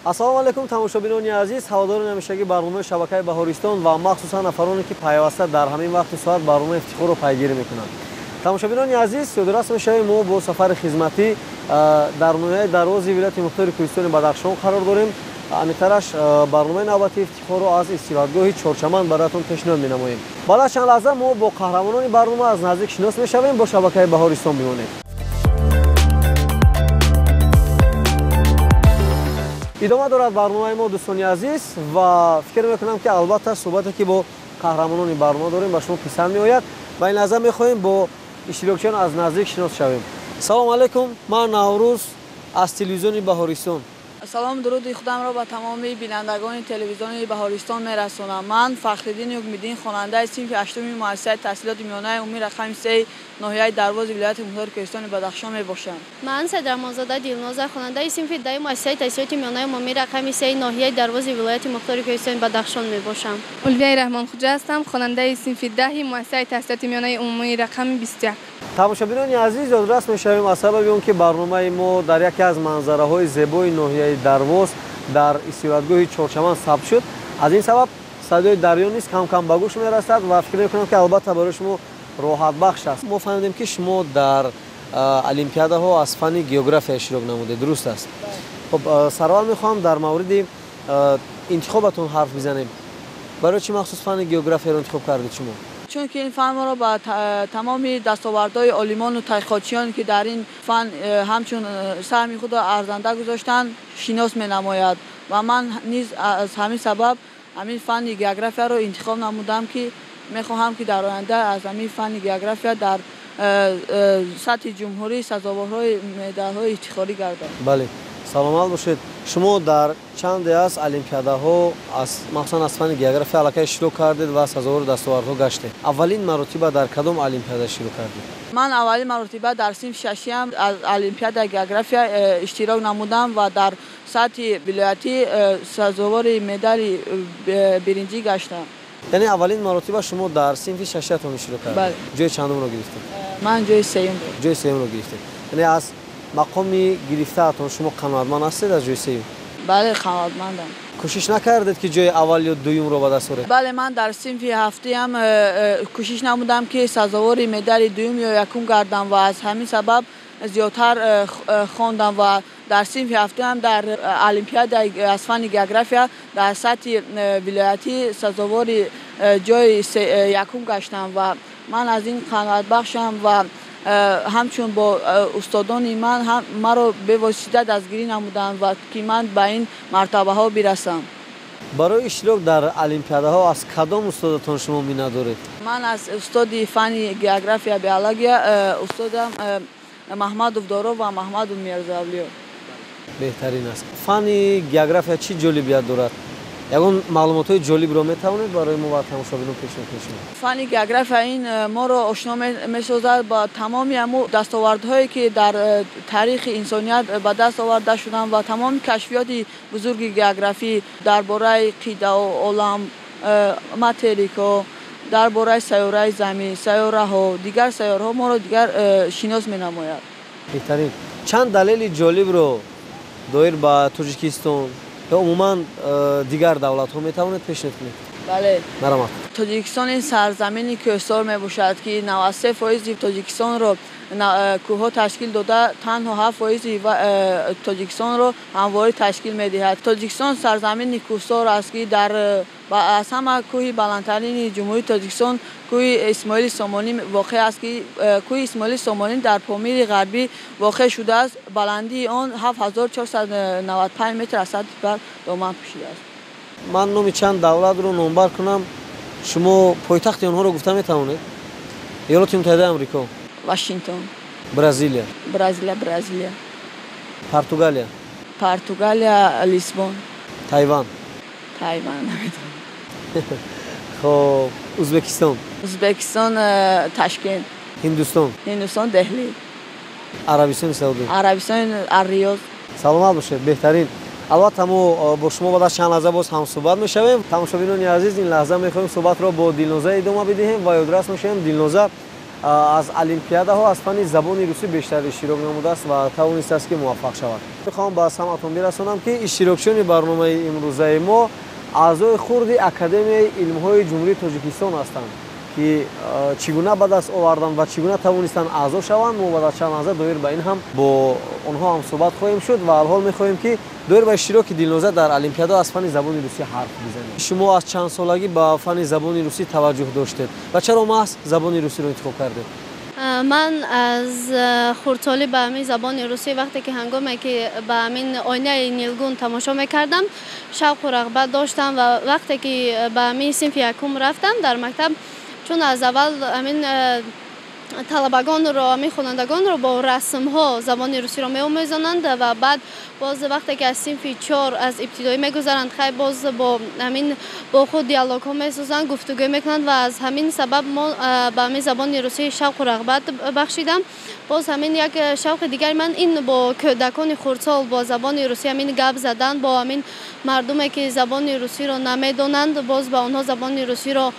ассалому алайкум тамошобинони азиз, ҳаводорони ҳамешагӣ барномаи шабакаи баҳористон ва махсусан нафароне ки пайваста дар ҳамин вақту соат барномаи ифтихорро пайгирӣ мекунанд. Тамошобинони азиз, сӯдирас мешавем мо бо сафари хизматӣ дар ноҳияи дарози вилояти мухтори Кӯҳистони Бадахшон қарор дорем. Амитараш барномаи навбатии ифтихорро аз истироҳатгоҳи Чорчаманд баратон пешниҳод менамоем. Баъд аз чанд лаҳза мо бо қаҳрамонони барнома аз наздик шинос мешавем. Бо шабакаи баҳористон бимонед. идома дорад барномаи мо дӯстони азиз ва фикр мекунам ки албатта суҳбате ки бо қаҳрамонони барнома дорем ба шумо писанд меояд. Ба ин лаҳза мехоҳем бо иштирокчиён аз наздик шинос шавем. Салому алайкум, ман Наврӯз аз телевизиони Баҳористон. салом, дуруди худамро ба тамоми бинандагони телевизиони Баҳористон мерасонам. Ман Фахриддини Угмиддин, хонандаи синфи 8-уми муассисаи таҳсилоти миёнаи умумии рақами 3 ноҳияи Дарвози вилояти мухтори Кӯҳистони Бадахшон мебошам. Ман Садрамонзода Дилноза, хонандаи синфи 10-уми муассисаи таҳсилоти миёнаи умумии рақами 3 ноҳияи Дарвози вилояти мухтори Кӯҳистони Бадахшон мебошам. Улвияи Раҳмонхуҷа ҳастам, хонандаи синфи 10-и муассисаи таҳсилоти миёнаи умумии рақами 21. тамошобинони азиз, ёдрас мешавем аз сабаби он ки барномаи мо дар яке аз манзараҳои зебои ноҳияи Дарвоз дар истироҳатгоҳи Чорчаманд сабт шуд. Аз ин сабаб садои дарё низ кам-кам ба гӯш мерасад ва фикр мекунам ки албатта барои шумо роҳатбахш аст. Мо фаҳмидем ки шумо дар олимпиадаҳо аз фанни география иштирок намудед, дуруст аст? Хуб, сараввал мехоҳам дар мавриди интихобатон ҳарф бизанем. барои чӣ махсус фанни географияро интихоб кардед шумо? чунки ин фанро ба тамоми дастовардҳои олимону тадқиқотчиён ки дар ин фан ҳамчун саҳми худро арзанда гузоштанд шинос менамояд ва ман низ аз ҳамин сабаб ҳамин фанни географияро интихоб намудам ки мехоҳам ки дар оянда аз ҳамин фанни география дар сатҳи ҷумҳурӣ сазоварҳои медалҳои ифтихорӣ гардад. бале, саломат бошед. шумо дар чанде аз олимпиадаҳо махсусан аз фанни география аллакай иштирок кардед ва сазовару дастовардҳо гаштед. аввалин маротиба дар кадом олимпиада иштирок кардед? ман аввалин маротиба дар синфи 6-ям аз олимпиадаи география иштирок намудам ва дар сатҳи вилоятӣ сазовари медали биринҷӣ гаштам. яъне аввалин маротиба шумо дар синфи 6-ятон иштирок кардед? бале. ҷои чандумро гирифтед? ман ҷои сеюм. ҷои сеюмро гирифтед. яъне аз мақоми гирифтаатон шумо қаноатманд ҳастед аз ҷои сеюм? бале, қаноатмандам. кӯшиш накардед ки ҷои аввал ё дуюмро ба даст оред? бале, ман дар синфи 7-ям кӯшиш намудам ки сазовари медали дуюм ё якум гардам ва аз ҳамин сабаб зиёдтар хондам ва дар синфи 7-ям дар олимпиадаи аз фанни география дар сатҳи вилоятӣ сазовари ҷои якум гаштам ва ман аз ин қаноатбахшам ва ҳамчун бо устодони ман маро бевосита дастгирӣ намуданд ва ки ман ба ин мартабаҳо бирасам. барои иштирок дар олимпиадаҳо аз кадом устодатон шумо миннат доред? ман аз устоди фанни география биология устодам Маҳмадов Доро ва Маҳмадов Мирзавлиё. беҳтарин аст. фанни география чӣ ҷолибият дорад? ягон маълумотҳои ҷолибро метавонед барои мо ва тамошобинон пешниҳод кунед? фанни география ин моро ошно месозад ба тамоми ҳамун дастовардҳое ки дар таърихи инсоният ба даст оварда шуданд ва тамоми кашфиёти бузурги географӣ дар бораи қидао олам материкҳо дар бораи сайёраи замин сайёраҳо дигар сайёраҳо моро дигар шинос менамояд. беҳтарин. чанд далели ҷолибро доир ба Тоҷикистон ё умуман дигар давлатҳо метавонед пешниҳод кунед? бале. марамат. тоҷикистон ин сарзамини кӯҳсор мебошад ки 93% тоҷикистонро кӯҳҳо ташкил дода танҳо 7% тоҷикистонро ҳамворӣ ташкил медиҳад. тоҷикистон сарзамини кӯҳсор аст ки дар аз ҳама кӯҳи баландтарини ҷумҳурии Тоҷикистон кӯҳи Исмоили Сомонӣ воқеъ аст ки кӯҳи Исмоили Сомонӣ дар Помири ғарбӣ воқеъ шудааст. баландии он 7495 метр аз сатҳи бар доман пӯшидааст. ман номи чанд давлатро номбар кунам, шумо пойтахти онҳоро гуфта метавонед? Иёлоти Муттаҳидаи Амрико, Вашингтон, Бразилия, Бразилия, Португалия, Лисбон, Тайван. хоб Узбекистон, Ташкент, Ҳиндустон, Деҳлӣ, Арабистони Саудӣ, Ар-Риёд. саломат бошед. беҳтарин. албатта мо бо шумо баъд аз чанд лаҳза боз ҳамсуҳбат мешавем. тамошобинони азиз, ин лаҳза мехоҳем суҳбатро бо Дилноза идома бидиҳем ва ёдрас мешавем Дилноза аз олимпиадаҳо аз фани забони русӣ бештар иштирок намудааст ва тавонистааст ки муваффақ шавад. Мехоҳам ба самъатон бирасонам ки иштирокчиёни барномаи имрӯзаи мо аъзои хурди Академияи илмҳои Ҷумҳурии Тоҷикистон ҳастанд ки чӣ гуна ба даст овардан ва чӣ гуна тавонистанд аъзо шаванд. Мо ба чанд лаҳза доир ба ин ҳам бо онҳо ҳам суҳбат хоҳем шуд ва алҳол мехоҳем ки доир ба иштироки Дилноза дар олимпиада аз фани забони русӣ ҳарф бизанем. Шумо аз чанд солагӣ ба фани забони русӣ таваҷҷӯҳ доштед ва чаро маҳз забони русиро интихоб кардед? ман аз хурдсолӣ ба ҳамин забони русӣ вақте ки ҳангоме ки ба ҳамин оинаи нилгун тамошо мекардам шавқу рағбат доштам ва вақте ки ба ҳамин синфи якум рафтам дар мактаб чун аз аввал ҳамин талабагонро ҳамин хонандагонро бо расмҳо забони русиро меомӯзонанд ва баъд боз вақте ки аз синфи 4 аз ибтидоӣ мегузаранд хай боз бо ҳамин бо худ диалогҳо месозанд, гуфтугӯ мекунанд ва аз ҳамин сабаб мо ба ҳамин забони русӣ шавқу рағбат бахшидам. боз ҳамин як шавқи дигари ман ин бо кӯдакони хурдсол бо забони русӣ ҳамин гап задан, бо ҳамин мардуме ки забони русиро намедонанд боз ба онҳо забони русиро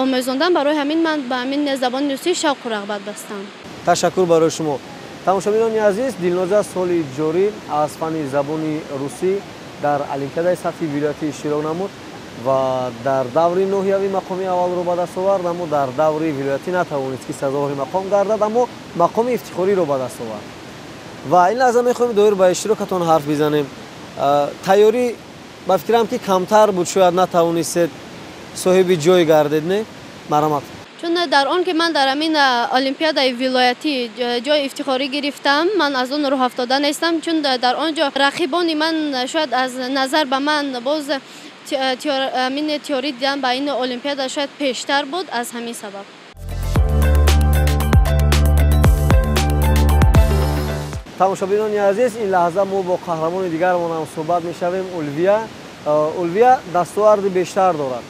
омӯзондан, барои ҳамин ман ба ҳамин забони русӣ шавқу рағбат дастам. Ташаккур барои шумо. Тамошобинони азиз, Дилноза соли ҷорӣ аз фани забони русӣ дар олимпиадаи сатҳи вилоятӣ иштирок намуд ва дар даври ноҳиявӣ мақоми аввалро ба даст овард, аммо дар даври вилоятӣ натавонист ки сазовори мақом гардад, аммо мақоми ифтихориро ба даст овард. Ва ин лаҳза мехоҳем доир ба иштирокатон ҳарф бизанем. Тайёрӣ ба фикрам ки камтар буд, шояд натавонистед соҳиби ҷой гардед, не? Марамат. чун дар он ки ман дар ҳамин олимпиадаи вилоятӣ ҷои ифтихорӣ гирифтам, ман аз он роҳ афтода нестам, чун дар он ҷо рақибони ман шояд аз назар ба ман боз ҳамин тиёрӣ дидан ба ин олимпиада шояд пештар буд. аз ҳамин сабаб тамошобинони азиз, ин лаҳза мо бо қаҳрамони дигармон ҳам суҳбат мешавем. Улвия дастоварди бештар дорад.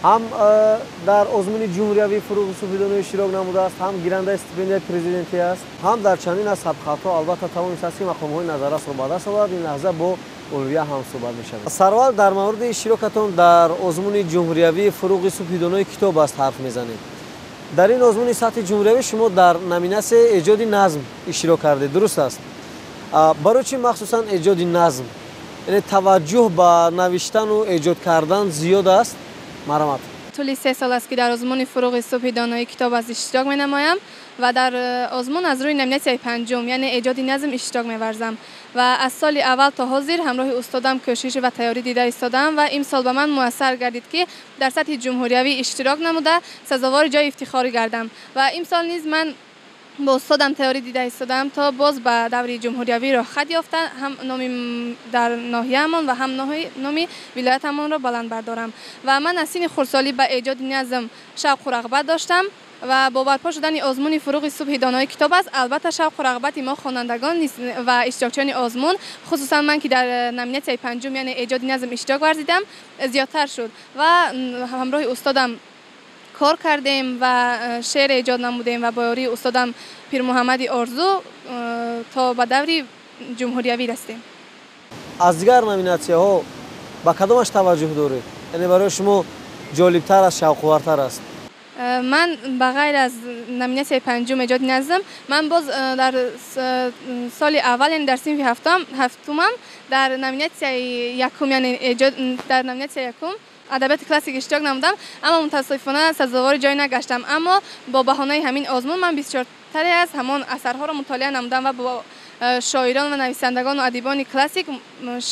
ҳам дар озмуни ҷумҳуриявии фуруғи суфидоно иштирок намудааст, ҳам гирандаи стипендияи президентӣ аст, ҳам дар чандин аз сабқатҳо албатта тавонистааст ки мақомҳои назаррасро ба даст оварад. ин лаҳза бо Улвия ҳам суҳбат мешавем. Сарвар, дар мавриди иштирокатон дар озмуни ҷумҳуриявии фуруғи суфидонои китоб аст ҳарф мезанед. дар ин озмуни сатҳи ҷумҳуриявӣ шумо дар номинасияи эҷоди назм иштирок кардед, дуруст аст? барои чӣ махсусан эҷоди назм? яъне таваҷҷӯҳ ба навиштану эҷод кардан зиёд аст? Марамат. طول 3 سال است که در آزمون فروغ صبح دانایی کتاب از اشتراک می نمایم و در آزمون از روی نامیناسیای پنجم یعنی ایجاد نظم اشتراک می ورزم و از سال اول تا حاضر همراه استادم کوشش و تیاری دیده ایستادم و این سال به من میسر گردید که در سطح جمهوریوی اشتراک نموده سزاوار جای افتخاری گردم و این سال نیز من با استادم تیاری دیده ایستادم تا باز به دوره جمهوریوی را خط یافته هم نامی در ناحیه‌مان و هم نامی ولایتمان را بلند بردارم و من از سن خردسالی به ایجاد نظم شوق و رغبت داشتم و با برپا شدن آزمون فروغ صبح دانایی کتاب است. البته شوق و رغبت ما خوانندگان و اشتراکچیان آزمون، خصوصا من که در نامیناسیای پنجم یعنی ایجاد نظم اشتراک ورزیدم، زیادتر شد و همراه استادم کار کردیم و شعر ایجاد نمودیم و با یاری استادم پیر محمد آرزو تا به دوری جمهوریوی رسیدیم. از دیگر نامیناسی‌ها با کدامش توجه دارید؟ یعنی برای شما جالب‌تر است، شوق‌آورتر است؟ من بغیر از نامیناسیای پنجم ایجاد نظم، من باز در سال اول یعنی در صنف هفتمم در نامیناسیای یکم یعنی ایجاد در نامیناسیای یکم ادبیات کلاسیک اشتراک نمودم، اما متاسفانه سزاوار جای نگشتم. اما با بهانه همین آزمون من 24 تری از همان اثرها را مطالعه نمودم و با شاعران و نویسندگان و ادیبان کلاسیک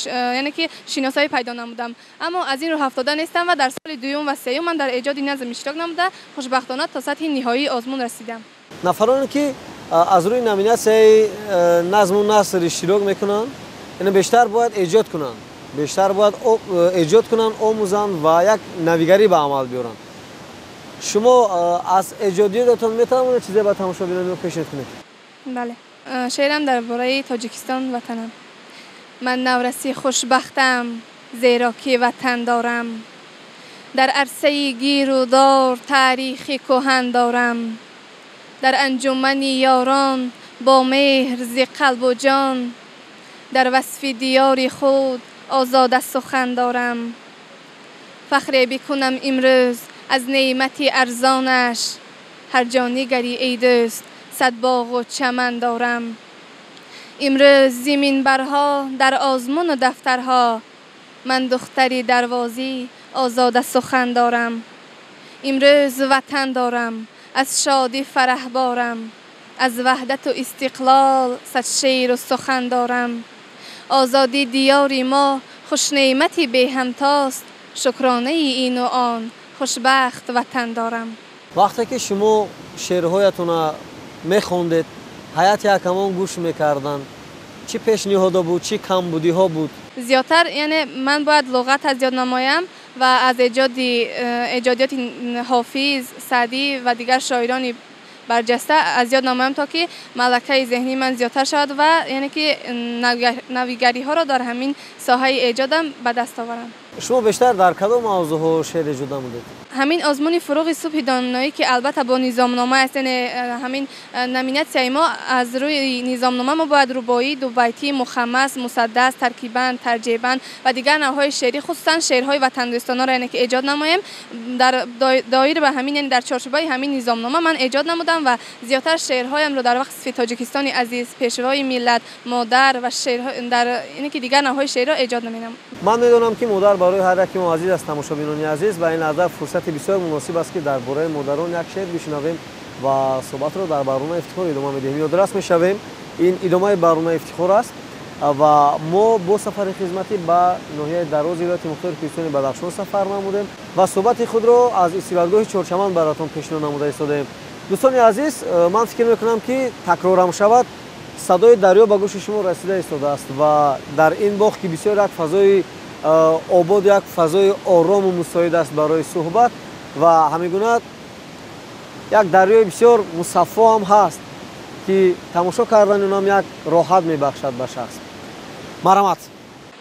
یعنی که شناسایی پیدا نمودم. اما از این رو افتاده نیستم و در سال دوم و سوم من در ایجاد نظم اشتراک نموده خوشبختانه تا سطح نهایی آزمون رسیدم. نفرانی که از روی نامیناسیای نظم و نثر اشتراک میکنن، یعنی بیشتر باید ایجاد کنن. بیشتر باید ایجاد کنن، آموزن و یک نویگری به عمل بیارن. شما از ایجادیاتتون میتونید چیزی به تماشاگران پیشنهاد کنید؟ بله. شعرم درباره تاجیکستان وطنم. من نورسی خوشبختم زیرا که وطن دارم، در عرصه گیر و دار تاریخی کهن دارم، در انجمن یاران با مهر ز قلب و جان، در وصف دیار خود آزاده سخن دارم. فخر بکنم امروز از نعمت ارزانش، هر جانیگری ای دوست صد باغ و چمن دارم. امروز زمین برها در آزمون و دفترها من دختری دروازی آزاد سخن دارم. امروز وطن دارم از شادی فرح بارم، از وحدت و استقلال صد شعر و سخن دارم. آزادی دیاری ما خوش نعمتی به همتاست، شکرانه این و آن خوشبخت وطن دارم. وقتی که شما شعرهایتون را میخوندید حیات یکمان گوش میکردن چی پیشنهاد بود چی کمبودی ها بود؟ زیادتر یعنی من باید لغت از یاد نمایم و از ایجادیات حافظ، سعدی و دیگر شاعران برجسته از یاد نمایم تا که ملکه ذهنی من زیادتر شود و یعنی که نویگری ها را در همین ساحه ایجادم به دست آورم. شما بیشتر در کدام موضوع ها شعر ایجاد نمودید؟ همین آزمون فروغ صبح دانایی که البته با نظامنامه است، همین نامیناسیای ما از روی نظامنامه ما باید رباعی، دو بیتی، مخمس، مسدس، ترکیباً، ترجیباً و دیگر نوع‌های شعری خصوصاً شعرهای وطن دوستانه را یعنی که ایجاد نمایم در دایره به همین یعنی در چارچوبه همین نظامنامه من ایجاد نمودم و زیادتر شعرهایم رو در وقت صفی تاجیکستانی عزیز، پیشوای ملت، مادر و شعرهای در یعنی که دیگر نوع‌های شعر را ایجاد نمودم. من میدونم که مادر برای هر یک ما عزیز است، تماشابینان عزیز و این نظر فرصت بسیار مناسب است که درباره مادران یک شعر بشنویم و صحبت رو در برنامه افتخار ادامه میدیم. یادرس میشویم این ادامه برنامه افتخار است و ما با سفر خدمتی به ناحیه دراز ولایت مختار کوهستان بدخشان سفر نمودیم و صحبت خود رو از استراحتگاه چهارچمن براتون پیشنهاد نموده ایستادیم. دوستان عزیز، من فکر میکنم که تکرارم شود صدای دریا به گوش شما رسیده ایستاده است و در این باغ که بسیار یک فضای آباد، یک فضای آرام و مساعد است برای صحبت و همیگونه یک دریای بسیار مصفا هم هست که تماشا کردن اونم یک راحت میبخشد به شخص. مرحمت.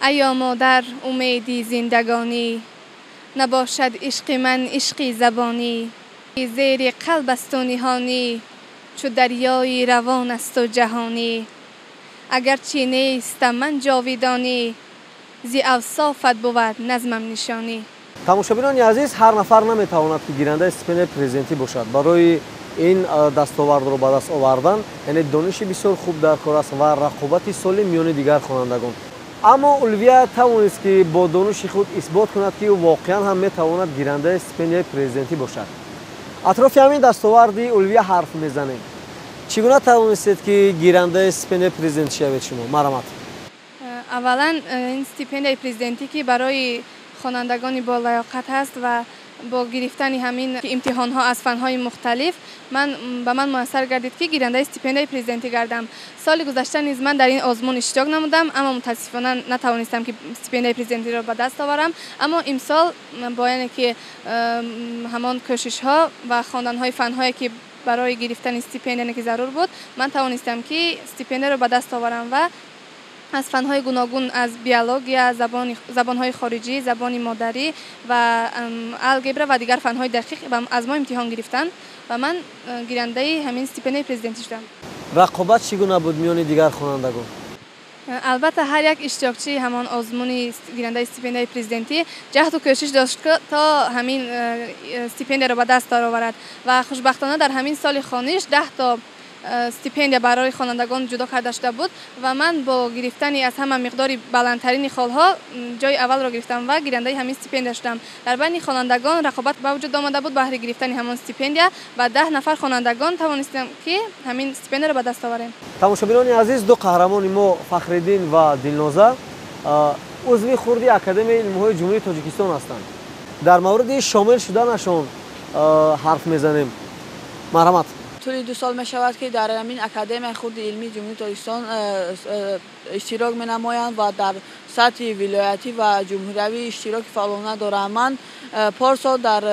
ایا مادر امیدی زندگانی، نباشد عشق من عشقی زبانی. زیر قلب است و نهانی، چو دریای روان است و جهانی. اگرچه نیست من جاویدانی، زی اوصافت بود نظمم نشانی. تماشابینان عزیز، هر نفر نمیتواند که گیرنده استیپендیای پرزیدنتی باشد. برای این دستاورد رو به دست آوردن یعنی دانش بسیار خوب در کار است و رقابت سالم میان دیگر خوانندگان. اما اولویه توانست که با دانش خود اثبات کند که او واقعا هم میتواند گیرنده استیپендیای پرزیدنتی باشد. اطراف همین دستاوردی اولویه حرف میزنیم. چگونه توانستید که گیرنده استیپендیای پرزیدنتی شوید شما؟ مرحمت. اولا این استیپندیای پرزیدنتی که برای خوانندگان با لیاقت است و با گرفتن همین امتحان ها از فن های مختلف به من میسر گردید که گیرنده استیپندیای پرزیدنتی گردم. سال گذشته نیز من در این آزمون اشتراک نمودم اما متاسفانه نتوانستم که استیپندیای پرزیدنتی را به دست آورم. اما امسال با اینکه که همان کوشش ها و خواندن های فن هایی که برای گرفتن استیپندیای که ضرور بود من توانستم که استیپندیای را به دست آورم و از فن‌های گوناگون از بیولوژی، زبان‌های خارجی، زبان مادری و الگبرا و دیگر فن‌های دقیق از ما امتحان گرفتند و من گیرنده همین استیپندیای پرزیدنتی شدم. رقابت چگونه بود میان دیگر خوانندگان؟ البته هر یک اشتراکچی همان آزمون گیرنده استیپندیای پرزیدنتی جهد و کوشش داشت تا همین استیپندیای را به دست آورد و خوشبختانه در همین سال خوانش 10 تا استیپندیا برای خوانندگان جدا کرده شده بود و من با گرفتن از همه مقداری بلندترین خالها جای اول را گرفتم و گیرنده همین استیپندیا شدم. در بین خوانندگان رقابت به وجود آمده بود برای گرفتن همین استیپندیا و 10 نفر خوانندگان توانستیم که همین استیپندیا را به دست آوریم. تماشابینان عزیز، دو قهرمان ما فخرالدین و دلنازه عضو خردی اکادمی علم‌های جمهوری تاجیکستان هستند. در مورد شامل شدنشان حرف میزنیم. مرحمت. طول 2 سال می شود که در همین اکادمی خود علمی جمهوری تاجیکستان اشتراک می نمایند و در سطح ولایتی و جمهوری اشتراک فعالانه دارم. من پارسال در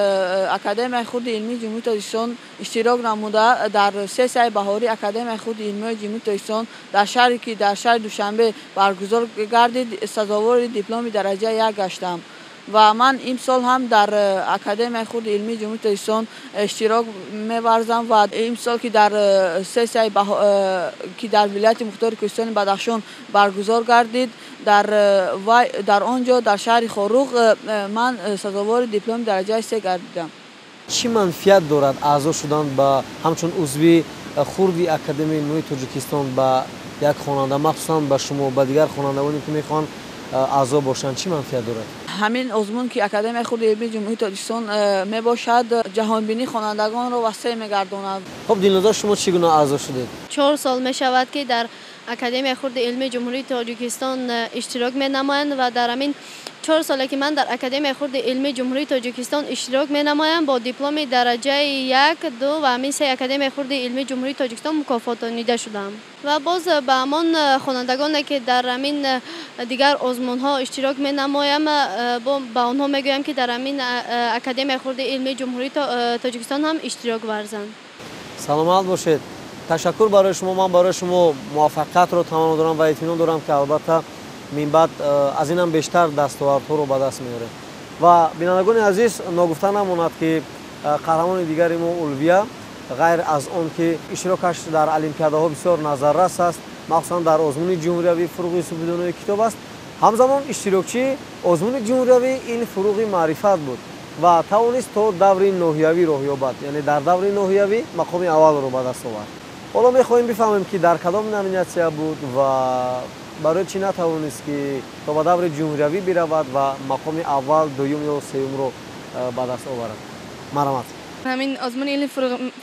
اکادمی خود علمی جمهوری تاجیکستان اشتراک نموده در 3 سال بهاری اکادمی خود علمی جمهوری تاجیکستان در شهری که در شهر دوشنبه برگزار گردید سزاوار دیپلم درجه 1 گشتم و من این سال هم در اکادمی خود علمی جمهوری تاجیکستان اشتراک می‌ورزم و این سال که در 3 سال که در ولایت مختار کوهستان بدخشان برگزار گردید در آنجا در شهر خاروق من سزاوار دیپلم درجه 3 گردیدم. چی منفیت دارد اعضا شدن با همچون عضوی خردی اکادمی نوی تاجیکستان با یک خواننده مخصوصا با شما با دیگر خوانندگانی که میخوان اعضا باشند چی منفیت دارد؟ همین آزمون که اکادمی خرد علمی جمهوری تاجیکستان میباشد جهانبینی خوانندگان را وسیع میگرداند. خب دلنازا شما چگونه اعضا شدید؟ 4 سال می شود که در اکادمی خرد علمی جمهوری تاجیکستان اشتراک می نمایند و در همین 4 ساله که من در اکادمی خرد علمی جمهوری تاجیکستان اشتراک می نمایم با دیپلم درجه 1 2 و همین 3 اکادمی خرد علمی جمهوری تاجیکستان مکافاتانیده شدم و باز به همان خوانندگانی که در همین دیگر آزمون ها اشتراک می نمایم با آنها می گویم که در همین اکادمی خرد علمی جمهوری تاجیکستان هم اشتراک ورزند. سلامت باشید. تشکر برای شما. من برای شما موفقیت رو تمام دارم و اطمینان دارم که البته من بعد از اینم بیشتر دستاوردها رو به دست میاره. و بینندگان عزیز نگفته نماند که قهرمان دیگری ما اولویه غیر از آن که اشتراکش در المپیادها بسیار نظررس است، مخصوصا در آزمون جمهوری فروغ سپیدانوی کتاب است. همزمان اشتراکچی آزمون جمهوری این فروغ معرفت بود و توانست تا دور نهیوی راه یابد، یعنی در دور نهیوی مقام اول رو به دست آورد. حالا میخواهیم بفهمیم که در کدام نامیناسیا بود و برای چی نتوانست که تا به دور جمهوری برود و مقام اول، دوم یا سوم رو به دست آورد. مرحمت. همین آزمون علمی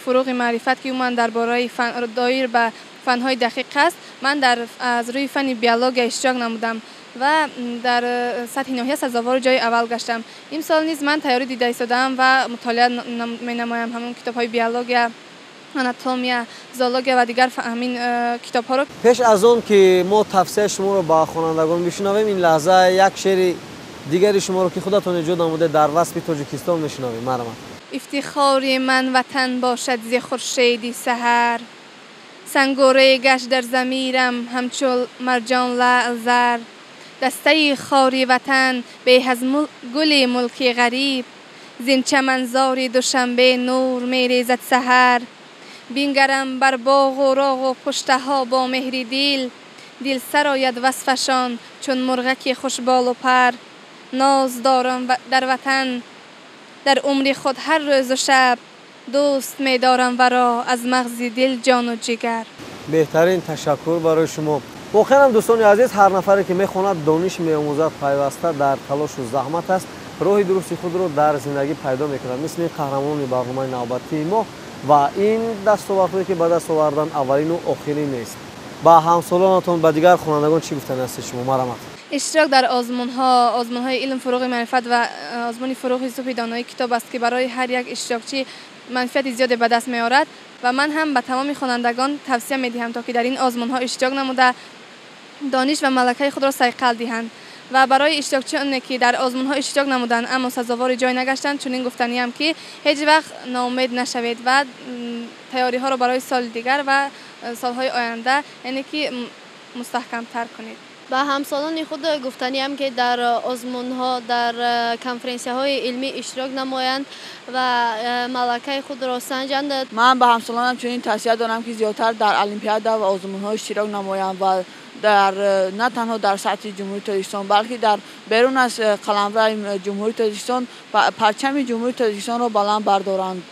فروغ معرفت که من درباره دایر به فن‌های دقیق است، من از روی فن بیولوژی اشتراک نمودم و در سطح نهایی سزاوار جای اول گشتم. این سال نیز من تیاری دیده ایستادم و مطالعه می نمایم همون کتاب‌های بیولوژی، آناتومیا، زولوژی و دیگر همین کتاب‌ها رو. پیش از آن که ما تفسیر شما رو با خوانندگان بشنویم، این لحظه یک شعر دیگری شما رو که خودتون ایجاد نموده در وصف تاجیکستان میشنویم. مرحمت. افتخار من وطن باشد ز خورشیدی سحر، سنگوره گشت در ضمیرم همچو مرجان لعل زر، دسته خاری وطن به از گل ملکی غریب، زین چمنزار دوشنبه نور میریزد سحر، بینگرم بر باغ و راغ و پشته ها با مهری دل سر آید وصفشان چون مرغکی خوشبال و پر، ناز دارم در وطن در عمر خود هر روز و شب، دوست می دارم ورا از مغز دل جان و جگر. بهترین تشکر برای شما. واقعا دوستان عزیز، هر نفری که میخواند دانش میآموزد پیوسته در تلاش و زحمت است، راه درست خود رو در زندگی پیدا میکند. مثل قهرمان برنامه نوبتی ما و این دستاوردهایی که به دست آوردن اولین و آخرین نیست. با همسالانتون با دیگر خوانندگان چی گفتن هستید شما؟ مرحمت. اشتراک در آزمون‌های علم فروغ معرفت و آزمون فروغ سپیدانوی کتاب است که برای هر یک اشتراکچی منفعت زیادی به دست می‌آورد و من هم به تمام خوانندگان توصیه می‌دهم تا که در این آزمون‌ها اشتراک نموده دانش و ملکه خود را صیقل دهند و برای اشتراکچیانی که در آزمون‌ها اشتراک نمودند اما سزاوار جای نگشتند چنین گفتنی هم که هیچ وقت ناامید نشوید و تیاری‌ها را برای سال دیگر و سال‌های آینده یعنی که مستحکم‌تر کنید. با همسالان خود گفتنی هم که در آزمون ها در کنفرانسی های علمی اشتراک نمایند و ملکه خود را سنجند. من به همسالانم چنین توصیه دارم که زیادتر در المپیاد و آزمون ها اشتراک نمایند و نه تنها در سطح جمهوری تاجیکستان بلکه در بیرون از قلمرو جمهوری تاجیکستان پرچم جمهوری تاجیکستان را بلند بردارند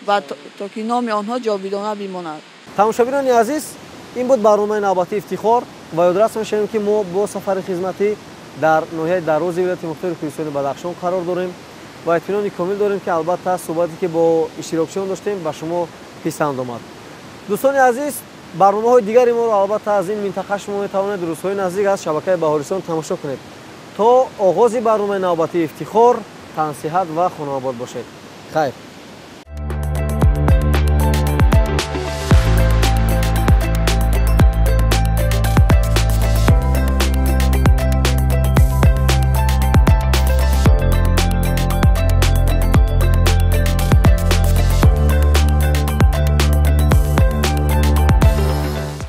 و تا که نام آنها جاویدانه بماند. تماشاگران عزیز، این بود برنامه نوبتی افتخار و یادداشت می‌شیم که ما با سفر خدمتی در ناحیه دراز ولایت مختار کوهستان بدخشان قرار داریم و اطمینان کامل داریم که البته صحبتی که با اشتراکچیان داشتیم به شما پسند آمد. دوستان عزیز، برنامه‌های دیگری ما رو البته از این منطقه شما می‌توانید روزهای نزدیک از شبکه بهارستان تماشا کنید. تا آغاز برنامه نوبتی افتخار، تن صحت و خانه آباد باشید. خیر.